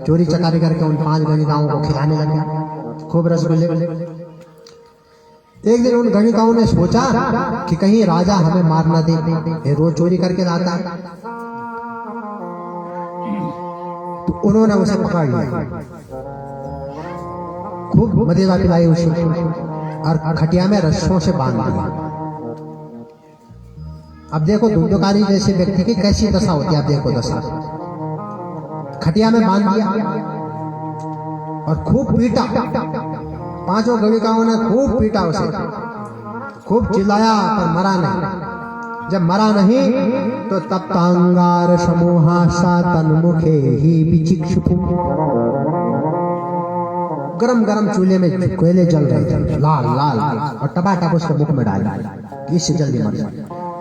चोरी चकारी करके उन 5 गणिकाओं को खिलाने लग गया खूब रसगुल्ले। एक दिन उन गणिकाओं ने सोचा कि कहीं राजा हमें मार न दे, ये रोज चोरी करके लाता है। तो उन्होंने उसे पकड़ लिया, खूब मदिरा पिलाई उसे और खटिया में रस्सों से बांध दिया। अब देखो धुंधुकारी जैसे व्यक्ति की कैसी दशा होती है। अब देखो दशा, खटिया में बांध दिया और खूब पीटा। 5 गणिकाओं ने खूब पीटा उसे, खूब चिल्लाया पर मरा नहीं। जब मरा नहीं तो तब तांगार समूहा सा तन्मुखे ही विचिक्षुपु। गरम गरम चूल्हे में कोयले जल रहे थे, लाल लाल, और टपाटप उसके मुख में डाल, इससे जल्दी मर जाए।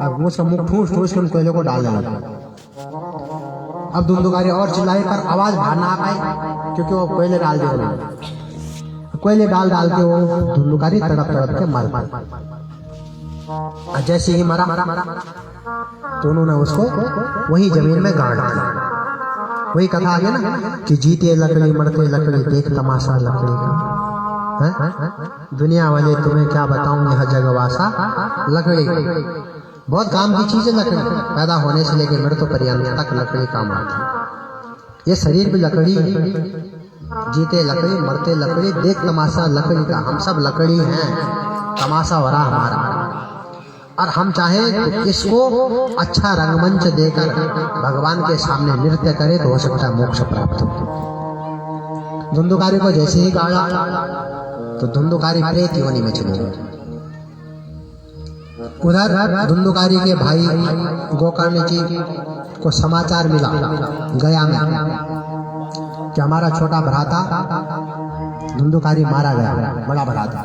अब वो उसका मुख ठूस ठूस के उन कोयले को डालने लगा। अब धुंधुकारी और चिल्लाए पर आवाज बाहर ना आ पाई, क्योंकि वो कोयले डाल दिए उन्होंने। कोयले डाल डाल के वो धुंधुकारी तड़प तड़प के मर गया। जैसे ही मरा तो उन्होंने उसको वही जमीन में गाड़ दिया। वही कथा आ गया ना कि जीते लकड़ी मरते लकड़ी, देख तमाशा लकड़ी का। दुनिया वाले तुम्हें क्या बताऊं, यह जगवासा लकड़ी। बहुत काम की चीज है लकड़ी, पैदा होने से लेकर मृत्यु पर्यंत तक लकड़ी काम आती है। ये शरीर भी लकड़ी है, जीते लकड़ी मरते लकड़ी, देख तमाशा लकड़ी का। हम सब लकड़ी हैं, तमाशा हो रहा हमारा। और हम चाहें तो इसको अच्छा रंगमंच देकर भगवान के सामने नृत्य करे तो हो सकता है मोक्ष प्राप्त हो। धुंधुकारी को जैसे ही गाड़ा तो धुंधुकारी प्रेत योनि में चले गए। उधर धुंधुकारी के भाई गोकर्ण जी को समाचार मिला गया में कि हमारा छोटा भ्राता धुंधुकारी मारा गया, बड़ा भ्राता।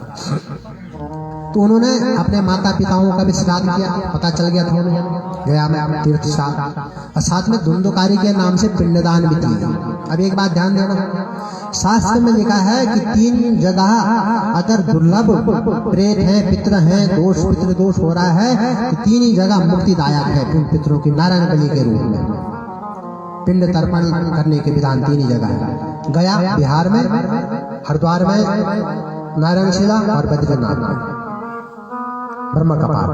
तो उन्होंने अपने माता पिताओं का भी श्राद्ध किया, पता चल गया था उन्हें गया में तीर्थ श्राद्ध, और साथ में धुंधुकारी के नाम से पिंडदान भी दिया। अब एक बात ध्यान देना, शास्त्र में लिखा है कि 3 जगह अगर दुर्लभ प्रेत है, पितृ है, दोष पितृ दोष हो रहा है तो 3 ही जगह मुक्तिदायक है उन पितरों की, नारायण बलि के रूप में। पिंड तर्पण करने के विधान 3 ही जगह है, गया बिहार में, हरिद्वार में नारायणशिला और बद्रीनाथ में ब्रह्म कपाल।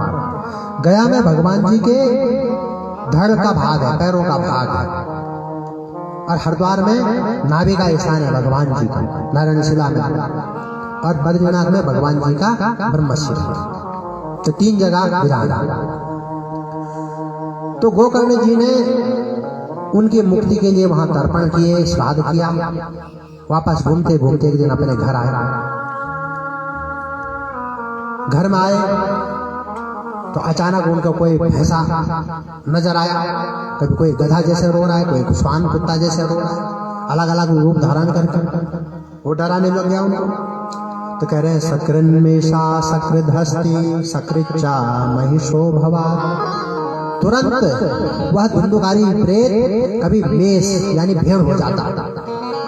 गया में भगवान जी के धड़ का भाग है, पैरों का भाग है, और हरिद्वार में नाभि का स्थान है भगवान जी का नारायणशिला में, और बद्रीनाथ में भगवान जी का ब्रह्मशिला। तो 3 जगह विराज। तो गोकर्ण जी ने उनकी मुक्ति के लिए वहां तर्पण किए, श्राद्ध किया। वापस घूमते घूमते एक दिन अपने घर आए। घर में आए तो अचानक उनका कोई भैंसा नजर आया, कभी कोई गधा जैसे रो रहा है, कोई श्वान कुत्ता जैसे रो रहा है, अलग अलग रूप धारण करके। वो डराने लग गया उनको। तो कह रहे हैं सकृन्मेषा सकृद हस्ती सकृचा महिषो भवा। तुरंत वह धुंधुकारी प्रेत कभी मेष यानी भेड़ हो जाता,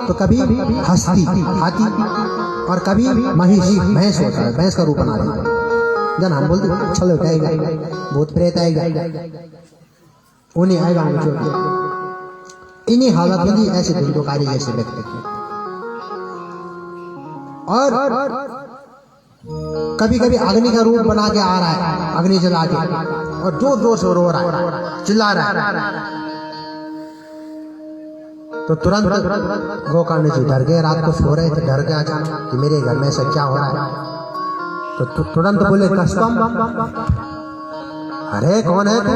तो कभी हस्ती हाथी, और कभी महिष भैंस होता है, भैंस का रूप बना देता। जन हम बोलते चलो आएगा भूत प्रेत आएगा, उन्हें आएगा इन्हीं हालत में भी ऐसे धुंधुकारी जैसे व्यक्ति। और कभी कभी अग्नि का रूप बना के आ रहा है, अग्नि जला के, और जोर जोर से रो रहा है, चिल्ला रहा है। तो तुरंत गोकर्ण जी डर गए। रात को सो रहे थे, डर गए अचानक कि मेरे घर में ऐसा क्या हो रहा है। तो तुरंत बोले कस्तम, अरे कौन है तू?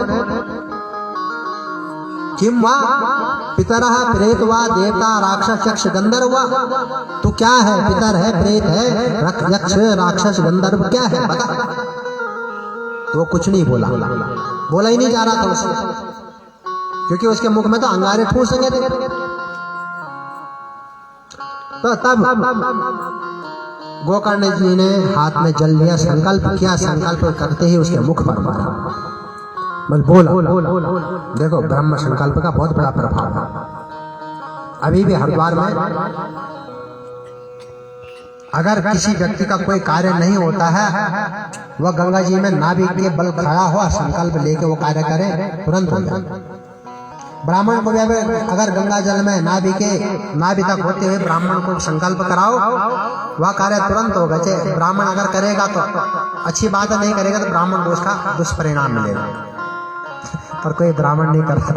किम वा पितरः प्रेत वा देवता राक्षस यक्ष गंधर्व। तू क्या है? पितर है, प्रेत है, यक्ष राक्षस गंधर्व क्या है बता। तो कुछ नहीं बोला ही नहीं जा रहा था उससे, क्योंकि उसके मुख में तो अंगारे ठूसेंगे थे। तो तब गोकर्ण जी ने हाथ में जल लिया, संकल्प किया, संकल्प करते ही उसके मुख पर मारा, बस बोला। देखो ब्रह्म संकल्प का बहुत बड़ा प्रभाव है। अभी भी हरिद्वार में अगर किसी व्यक्ति का कोई कार्य नहीं होता है, वह गंगा जी में नाभि के बल खड़ा हुआ संकल्प लेके वो कार्य करे, तुरंत हो जाए। ब्राह्मण को भी अगर गंगा जल में नाभि तक होते हुए ब्राह्मण को संकल्प कराओ, वह कार्य तुरंत होगा। चाहे ब्राह्मण अगर करेगा तो अच्छी बात है, नहीं करेगा तो ब्राह्मण को उसका दुष्परिणाम मिलेगा। पर कोई ब्राह्मण नहीं करता।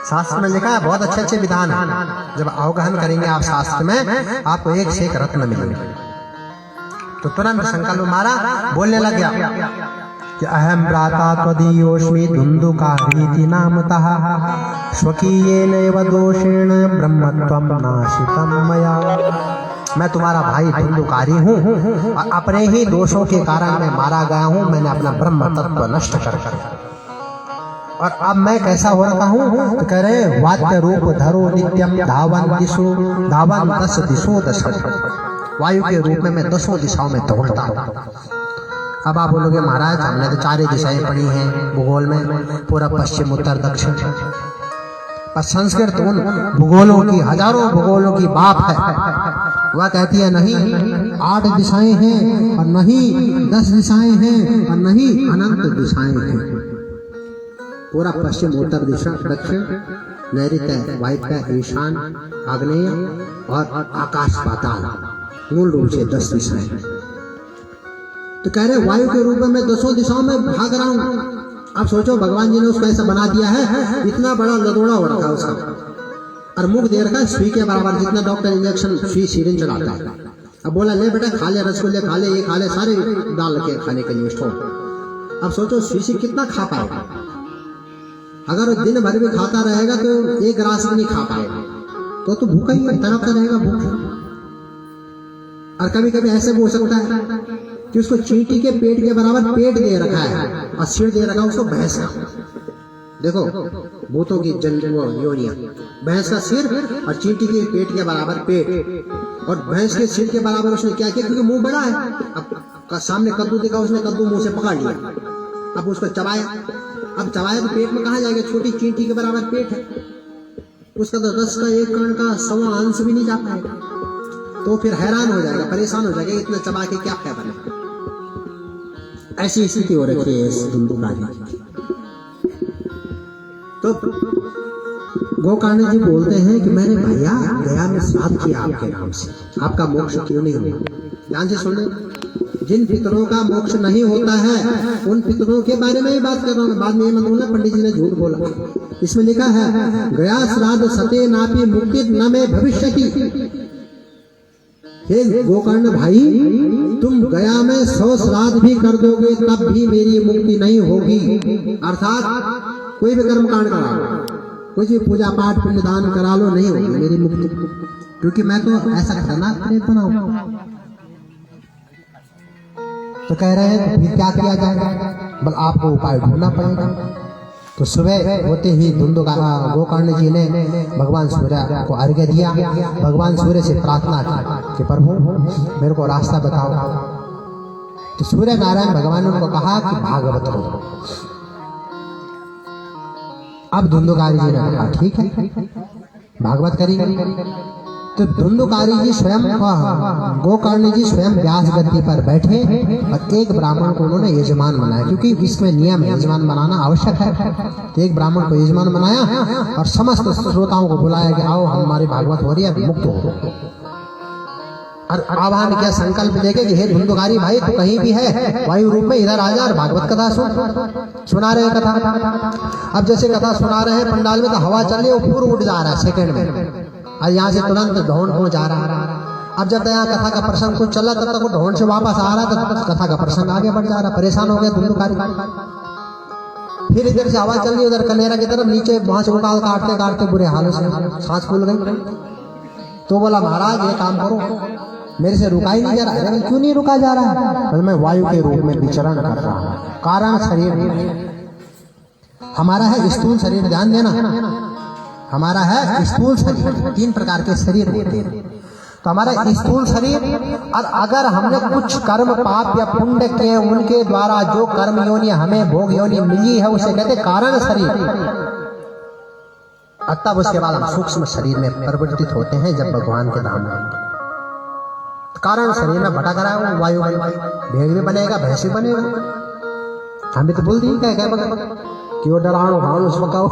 शास्त्र में लिखा है, बहुत अच्छे अच्छे विधान है। जब अवगहन करेंगे आप शास्त्र में, आपको एक से एक रत्न मिलेंगे। तो तुरंत संकल्प मारा, बोलने लग गया कि अहम भ्राता त्वदीयोऽस्मि धुन्धुकारीति नामतः स्वकीयेनैव दोषेण ब्रह्मत्वं नाशितं मया। मैं तुम्हारा भाई धुन्धुकारी हूँ और अपने ही दोषों के कारण मैं मारा गया हूँ। मैंने अपना ब्रह्म तत्व नष्ट कर और अब मैं कैसा हो रहा हूँ? तो कह रहे वाद्य रूप धरो नित्यम धावन दस दिशो दश। वायु के रूप में मैं 10 दिशाओं में दौड़ता हूँ। अब आप बोलोगे महाराज हमने तो 4 दिशाएं पढ़ी हैं भूगोल में, पूर्व पश्चिम उत्तर दक्षिण। पर संस्कृत उन भूगोलों की, हजारों भूगोलों की बाप है। वह कहती है नहीं 8 दिशाएं हैं और नहीं 10 दिशाएं हैं और नहीं अनंत दिशाएं हैं। पूरा पश्चिम उत्तर दिशा दक्षिण नैऋत्य वायव्य ईशान आग्नेय और आकाश पाताल, मूल रूप से 10 दिशाएं हैं। तो कह रहे वायु के रूप में मैं 10 दिशाओं में भाग रहा हूँ। अब सोचो भगवान जी ने उसको ऐसा बना दिया है, इतना बड़ा लदोड़ा हो रखा है उसका और मुख दे रखा है सुई के बराबर, जितना डॉक्टर इंजेक्शन सुई सिरिंज चलाता है। अब बोला ले बेटा खा ले, रसगुल्ले खा ले, ये खा ले, सारे डाल के खाने के लिए स्टोर। अब सोचो सुई से कितना खा पाएगा? अगर वो दिन भर भी खाता रहेगा तो एक रास भी नहीं खा पाएगा, तो भूखा ही तड़पता रहेगा भूख। और कभी कभी ऐसे भी हो सकता है कि उसको चींटी के पेट के बराबर पेट दे रखा है और सिर दे रखा है उसको भैंस का। देखो भूतों की योनियां, भैंस का सिर और चींटी के पेट के बराबर पेट, और भैंस के सिर के बराबर उसने क्या किया, क्योंकि मुंह बड़ा है। अब सामने कद्दू देखा, उसने कद्दू मुंह से पकड़ लिया, अब उसको चबाया। अब चबाया तो पेट में कहाँ जाएगा? छोटी चींटी के बराबर पेट है, उसका तो 10 का 1 कण का 1.25 अंश भी नहीं जा पाएगा। तो फिर हैरान हो जाएगा, परेशान हो जाएगा, इतना चबा के क्या फायदा बनेगा। ऐसी स्थिति हो रखी है इस धुन्धुकारी। तो गोकर्ण जी बोलते हैं कि मैंने भैया गया में श्राद्ध किया आपके नाम से, आपका मोक्ष क्यों नहीं हुआ? ध्यान से सुन ले, जिन पितरों का मोक्ष नहीं होता है उन पितरों के बारे में ही बात कर रहा हूँ। बाद में ये मत बोलना पंडित जी ने झूठ बोला। इसमें लिखा है गया श्राद्ध सते नापी मुक्ति न में भविष्यति। हे गोकर्ण भाई, तुम गया में 100 श्राद्ध भी कर दोगे तब भी मेरी मुक्ति नहीं होगी। अर्थात कोई भी कर्म कांड करा लो, कोई भी पूजा पाठ पिंडदान करा लो, नहीं होगी मेरी मुक्ति, क्योंकि मैं तो ऐसा खतरनाक प्रेत बना हूं। तो कह रहे हैं तो फिर क्या किया जाएगा? बल आपको उपाय ढूंढना पड़ेगा। तो सुबह होते ही गोकर्ण जी ने भगवान सूर्य को अर्घ्य दिया। भगवान सूर्य से प्रार्थना की कि प्रभु मेरे को रास्ता बताओ। तो सूर्य नारायण भगवान ने उनको कहा कि भागवत करो। अब धुन्धुकारी जी ने कहा ठीक है भागवत करेंगे। तो धुन्धुकारी जी स्वयं, गोकर्ण जी स्वयं व्यास गद्दी पर बैठे और एक ब्राह्मण को उन्होंने यजमान बनाया, क्योंकि इसमें नियम है यजमान बनाना आवश्यक है। तो एक ब्राह्मण को यजमान बनाया और समस्त श्रोताओं को बुलाया कि आओ हमारी भागवत हो रही है, मुक्त हो। और आह्वान किया संकल्प लेके कि हे धुन्धुकारी भाई तू कहीं भी है वायु रूप में इधर आ जा और भागवत कथा सुना रहे कथा। अब जैसे कथा सुना रहे हैं पंडाल में तो हवा चल रही है, ऊपर उठ जा रहा है सेकंड में, और यहाँ से तुरंत ढोंड हो जा रहा है। अब जब यहाँ कथा का प्रसंग कुछ चला तब तक वो ढोंड से वापस आ रहा था, कथा का प्रसंग आगे बढ़ जा रहा। परेशान हो गया धुन्धुकारी। फिर इधर से आवाज चल रही, उधर कनेरा की तरफ नीचे वहां से उकाल काटते काटते बुरे हालों से सांस फूल गई। तो बोला महाराज ये काम करो, मेरे से रुका ही नहीं जा रहा। अरे क्यों नहीं रुका जा रहा है? मैं वायु के रूप में विचरण कर रहा हूँ। कारण शरीर हमारा है स्थूल शरीर, ध्यान देना, हमारा है स्थूल शरीर। 3 प्रकार के शरीर होते हैं। तो हमारा स्थूल शरीर, और अगर हमने कुछ कर्म पाप या पुण्य किए उनके द्वारा जो कर्म योनि हमें भोग योनि मिली है उसे कहते कारण शरीर। तब उसके बाद हम सूक्ष्म शरीर में परिवर्तित होते हैं जब भगवान के धाम में। कारण शरीर में भटक रहा है, वायु भेड़ भी बनेगा, भैंस भी बनेगा। हम भी तो बोल दी क्या कि वो डरानो भानु पकाओ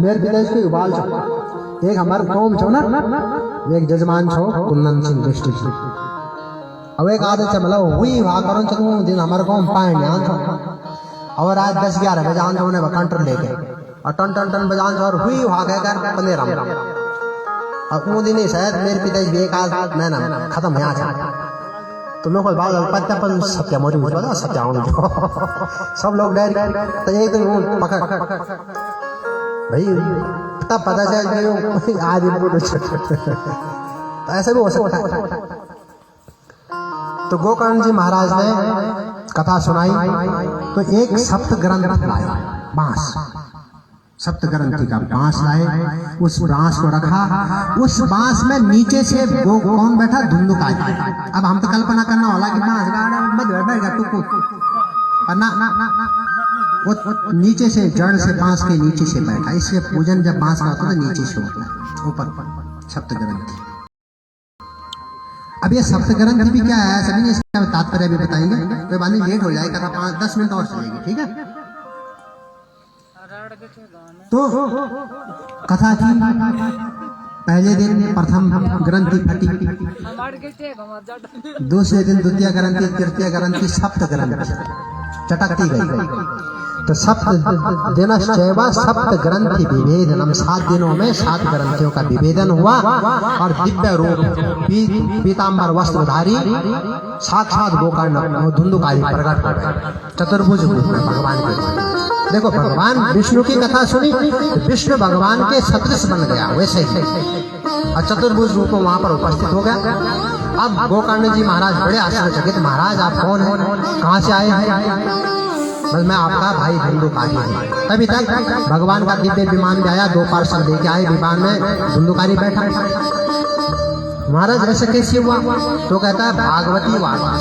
मेरे पिताजी को उबाल छो एक हमारे कौम छो ना एक जजमान छो कुन्नन सिंह दृष्टि जी अब एक आदत से मतलब हुई वहां करण सकूं दिन हमारे कौम पाए ध्यान छो और आज 10-11 बजे आन उन्हें कंट्रोल लेके और टन टन टन बजान और हुई वहां कहकर पंदे राम और वो दिन शायद मेरे पिताजी एक आध महीना खत्म हुआ था तो लोग बाल पत्ता पर सत्या मोरी बोला सत्या सब लोग डर तो एक दिन पकड़ भाई तब पता चल गई आज तो ऐसे भी हो सकता है। तो गोकर्ण जी महाराज ने कथा सुनाई तो एक सप्त ग्रंथ लाया बांस सप्त ग्रंथि का बांस लाए उस बांस को रखा उस बांस में नीचे से वो कौन बैठा धुंधुका अब हम तो कल्पना करना होला कि बांस गाड़ा बैठेगा टुकु ना ना ना वो नीचे से जड़ से बांस के नीचे से बैठा इसलिए पूजन जब बांस का होता है नीचे से होता है ऊपर सप्त ग्रंथि। अब ये सप्त ग्रंथि भी क्या है सभी ने इसका तात्पर्य भी बताएंगे कोई बात नहीं लेट हो जाएगा कथा 5-10 मिनट और चलेगी ठीक है। तो कथा की पहले दिन प्रथम ग्रंथि फटी दूसरे दिन द्वितीय ग्रंथि तृतीय ग्रंथि सप्त ग्रंथि चटकती गई तो सप्त दिनश्चैव सप्त ग्रंथि विभेदनम 7 दिनों में 7 ग्रंथियों का विभेदन हुआ और दिव्य रूप पीताम्बर वस्त्रधारी साक्षात गोकर्ण धुंधुकारी प्रकट हो गए चतुर्भुज रूप में भगवान के। देखो भगवान विष्णु की कथा सुनी विष्णु भगवान के सदृश बन गया वैसे ही और चतुर्भुज रूप में वहां पर उपस्थित हो गया। अब गोकर्ण जी महाराज बड़े आश्चर्यचकित महाराज आप कौन है कहाँ से आए हैं बस मैं आपका भाई धुंधुकारी हूँ। तभी तक भगवान का दिव्य विमान भी आया 2 पार्षद लेके आए विमान में धुंधुकारी बैठा महाराज ऐसे कैसे हुआ तो कहता है भागवती वार्ता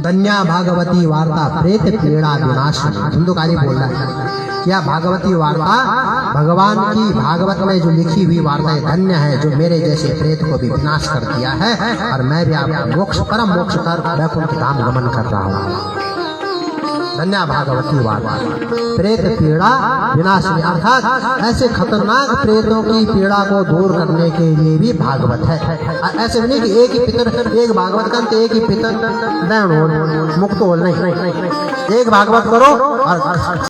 धन्या भागवती वार्ता प्रेत पीड़ा विनाश धुंधुकारी बोल रहा है क्या भागवती वार्ता भगवान की भागवत में जो लिखी हुई वार्ताएं धन्य है जो मेरे जैसे प्रेत को भी विनाश कर दिया है और मैं भी आपका मोक्ष परम मोक्ष कर वैकुंठ धाम गमन कर रहा हूँ। धन्या भागवती वार्ता प्रेत पीड़ा विनाशिनी अर्थात ऐसे खतरनाक प्रेतों की पीड़ा को दूर करने के लिए भी भागवत है। ऐसे नहीं कि एक ही पितर एक भागवत कंत एक ही पितर मुक्त हो नहीं एक भागवत करो और